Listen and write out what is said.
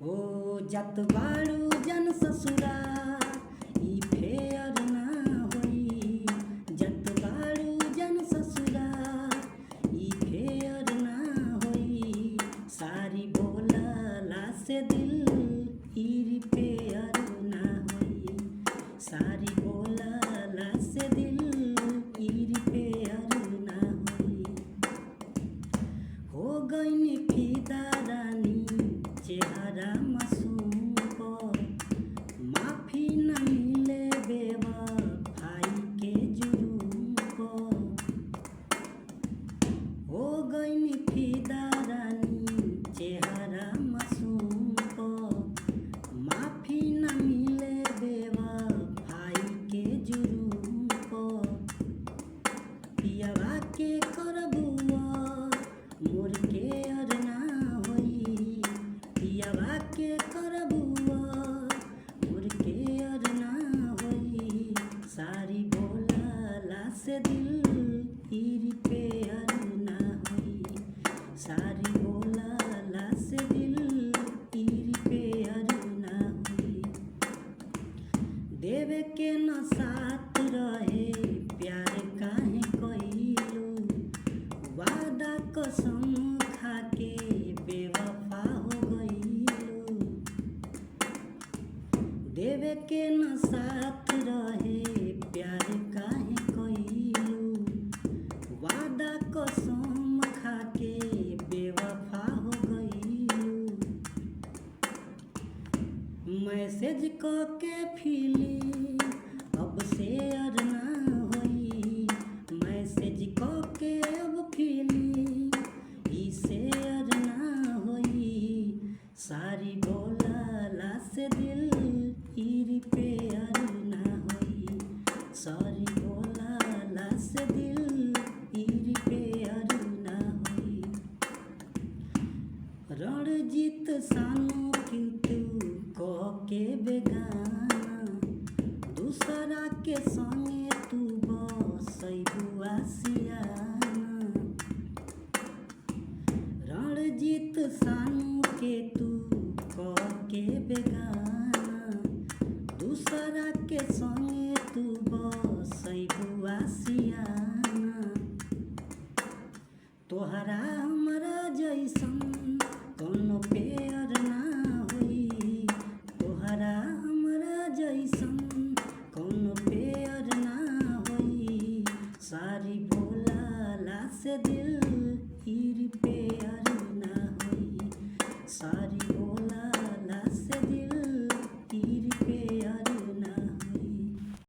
ओ जत बाड़ू जन ससुरा ई फेयर ना होई। जत बाड़ू जन ससुरा ई फेयर ना होई। सारी बोलला से दिल ई रिपेयर ना होई। सारी बोलला से दिल ई रिपेयर ना होई। हो गईनी फिदा रानी चेहरा मासूम पर। माफी न मिले बेवफाई के जुर्म पर। हो गईनी फिदा रानी चेहरा मासूम पर। माफी न मिले बेवफाई के जुर्म पर। पियवा के करबुआ मोर के अर ना होई। पियवा के करबुआ मोर के अर ना होई। सारी बोलला से दिल ई रिपेयर ना होई। सारी बोलला से दिल ई रिपेयर ना होई। देवे के न साथ रहे प्यार काहे कइलू। वादा कसम खाके बेवफा हो गइलू। देवे के न साथ रहे प्यार काहे कइलू। वादा कसम खाके बेवफा हो गइलू। मैसेज के फिली अब शेयर ना होई। मैसेज के अब फिली ई शेयर ना होई। सारी बोलला से दिल ई रिपेयर ना होई। सारी बोलला से दिल ई रिपेयर ना होई। रणजीत सानू किंतु कह के बेगाना। दूसरा के संगे तू बसैबू आसियाना। रणजीत सानू के तू कह के बेगाना। दूसरा के संगे तू बसैबू आसियाना। तोहरा हमरा जैसन कौनो पेयर ना होई। तोहरा हमरा जैसन कौनो पेयर ना होई। सारी बोलला से दिल ई रिपेयर ना होई।